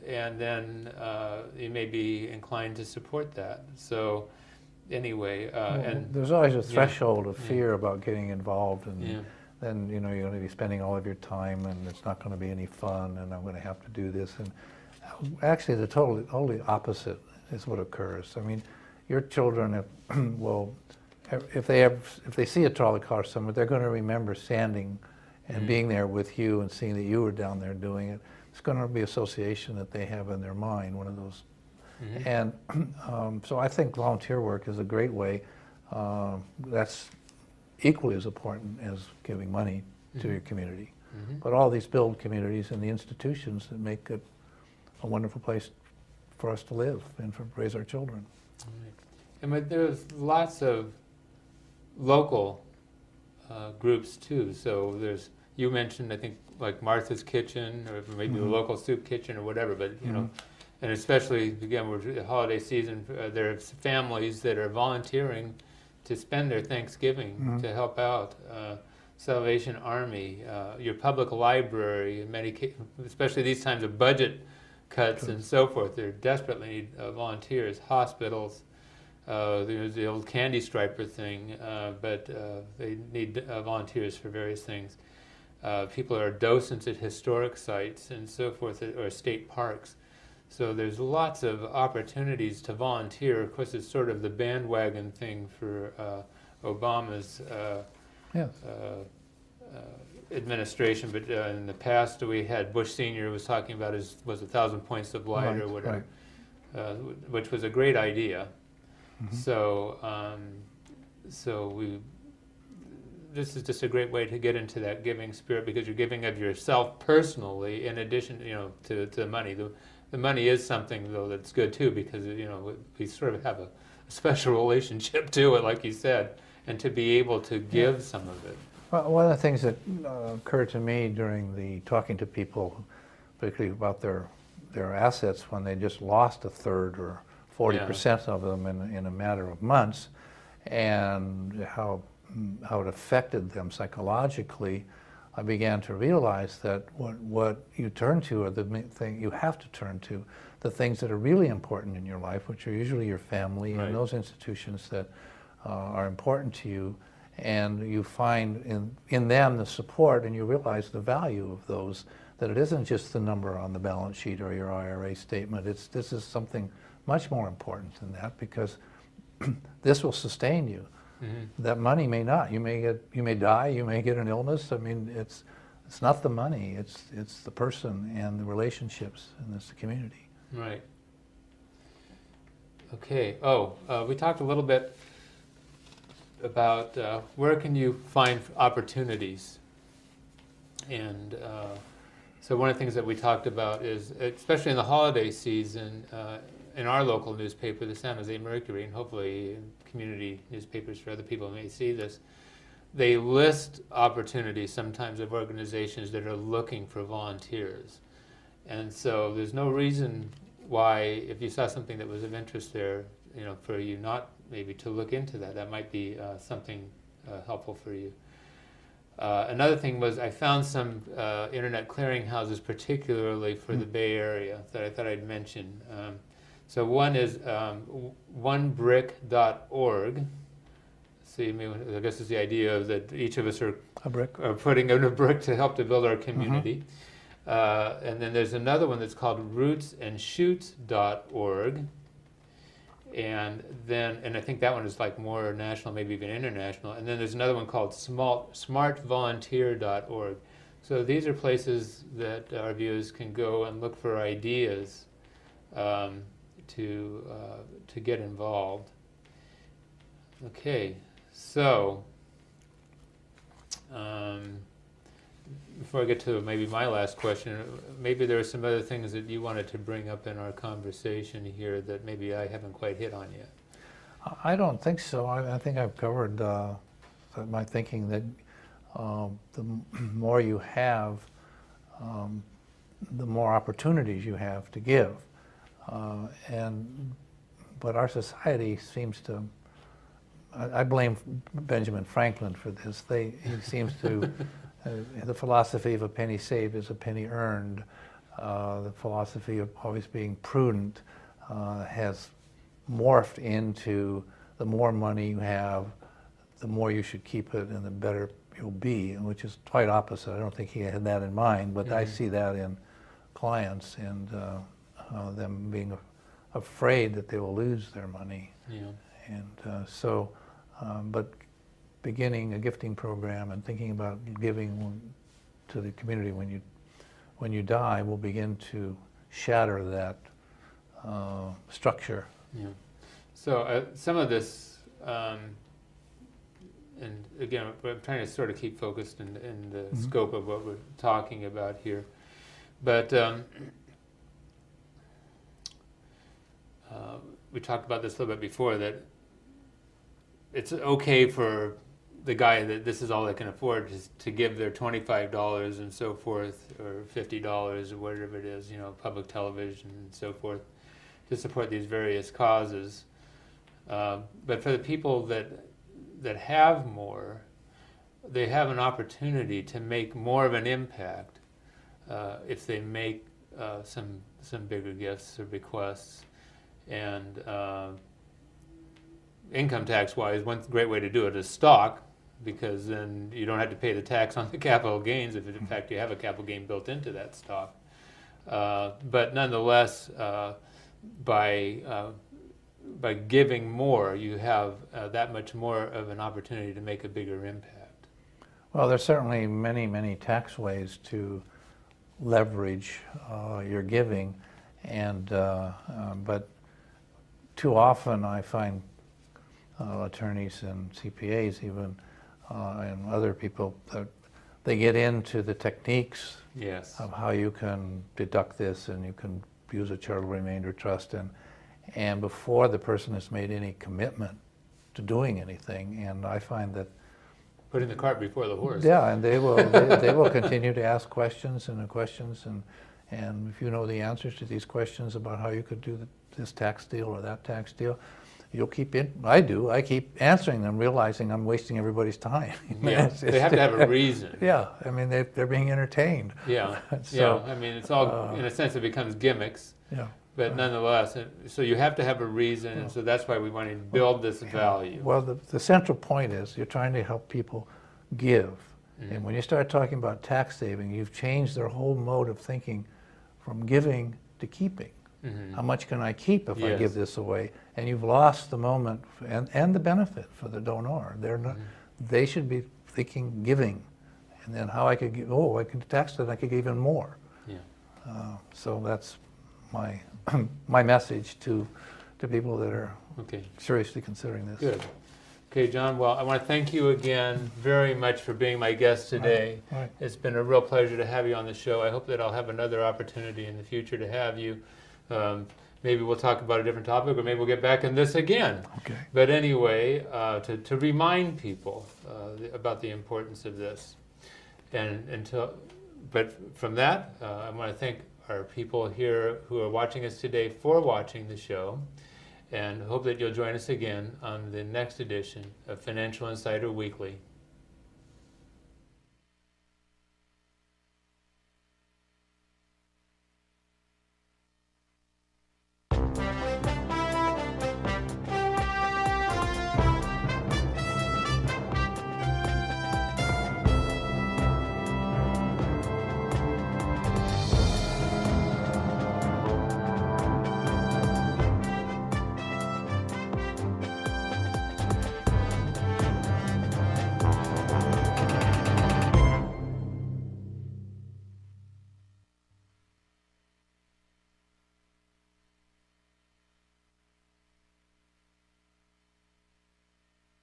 and then you may be inclined to support that. So anyway, and there's always a threshold of fear about getting involved, and then you're going to be spending all of your time, and it's not going to be any fun, and I'm going to have to do this. And actually, the totally opposite is what occurs. I mean, your children will, if they see a trolley car somewhere, they're going to remember standing and being there with you and seeing that you were down there doing it. It's going to be association that they have in their mind, one of those. And so I think volunteer work is a great way. That's equally as important as giving money to your community. But all these build communities and the institutions that make it a wonderful place for us to live and to raise our children. And but there's lots of local groups too. So there's, you mentioned, I think, like Martha's Kitchen, or maybe the local soup kitchen or whatever, but you know, and especially, again, we're the holiday season, there's families that are volunteering to spend their Thanksgiving to help out. Salvation Army, your public library, especially these times of budget cuts and so forth, they desperately need volunteers. Hospitals, there's the old candy striper thing, but they need volunteers for various things. People are docents at historic sites and so forth, or state parks. So there's lots of opportunities to volunteer. Of course, it's sort of the bandwagon thing for Obama's administration, but in the past we had Bush Sr. was talking about was 1,000 points of light or whatever, which was a great idea. So this is just a great way to get into that giving spirit, because you're giving of yourself personally in addition, to the money. The money is something, though, that's good too, because we sort of have a special relationship to it, like you said, and to be able to give some of it. Well, one of the things that occurred to me during the talking to people, particularly about their assets when they just lost a third or 40% of them in a matter of months, and how it affected them psychologically, I began to realize that what you turn to are the thing you have to turn to, the things that are really important in your life, which are usually your family and those institutions that are important to you, and you find in them the support, and you realize the value of those, that it isn't just the number on the balance sheet or your IRA statement. This is something much more important than that, because this will sustain you. That money may not. You may die. You may get an illness. I mean, it's not the money. It's the person and the relationships in this community. Right. Okay. We talked a little bit about where can you find opportunities, and so one of the things that we talked about is, especially in the holiday season, in our local newspaper, the San Jose Mercury, and hopefully community newspapers for other people who may see this, they list opportunities sometimes of organizations that are looking for volunteers. And so there's no reason why, if you saw something that was of interest there, for you not maybe to look into that. That might be something helpful for you. Another thing was, I found some internet clearinghouses, particularly for the Bay Area, that I thought I'd mention. So one is onebrick.org. So I guess it's the idea of that each of us are putting in a brick to help to build our community. And then there's another one that's called rootsandshoots.org. And I think that one is like more national, maybe even international. And then there's another one called smartvolunteer.org. So these are places that our viewers can go and look for ideas to get involved. Okay, so before I get to maybe my last question, maybe there are some other things that you wanted to bring up in our conversation here that maybe I haven't quite hit on yet. I don't think so. I think I've covered my thinking that the more you have, the more opportunities you have to give. But our society seems to, I blame Benjamin Franklin for this. He seems to, the philosophy of a penny saved is a penny earned. the philosophy of always being prudent has morphed into the more money you have, the more you should keep it and the better you'll be, which is quite opposite. I don't think he had that in mind, but I see that in clients and them being afraid that they will lose their money. Yeah. And but beginning a gifting program and thinking about giving to the community when you die will begin to shatter that structure. Yeah. So some of this, and again, I'm trying to sort of keep focused in the scope of what we're talking about here, but we talked about this a little bit before, that it's okay for the guy that this is all they can afford to give their $25 and so forth, or $50 or whatever it is, public television and so forth, to support these various causes. But for the people that have more, they have an opportunity to make more of an impact if they make some bigger gifts or bequests. And income tax wise, one great way to do it is stock, because then you don't have to pay the tax on the capital gains if in fact you have a capital gain built into that stock. But nonetheless, by giving more, you have that much more of an opportunity to make a bigger impact. Well, there's certainly many, many tax ways to leverage your giving, and but too often I find attorneys and CPAs even and other people that they get into the techniques of how you can deduct this and you can use a charitable remainder trust, and before the person has made any commitment to doing anything. And I find that putting the cart before the horse. Yeah, and they will continue to ask questions, and if you know the answers to these questions about how you could do this tax deal or that tax deal, you'll keep in. I keep answering them, realizing I'm wasting everybody's time. Yeah, they have to have a reason. Yeah, I mean they're being entertained. Yeah, So, yeah. I mean, it's all in a sense it becomes gimmicks. Yeah. But nonetheless, so you have to have a reason, and so that's why we want to build this value. Well, the central point is you're trying to help people give. And when you start talking about tax saving, you've changed their whole mode of thinking from giving to keeping. How much can I keep if I give this away? And you've lost the moment and the benefit for the donor. They're not, they should be thinking giving. And then how I could give, I could tax it, I could give even more. Yeah. So that's my my message to people that are seriously considering this. Good. Okay, John, well, I want to thank you again very much for being my guest today. Right. It's been a real pleasure to have you on the show. I hope that I'll have another opportunity in the future to have you. Maybe we'll talk about a different topic, or maybe we'll get back in this again. Okay. But anyway, to remind people about the importance of this. But from that, I want to thank our people here who are watching us today for watching the show, and hope that you'll join us again on the next edition of Financial Insider Weekly.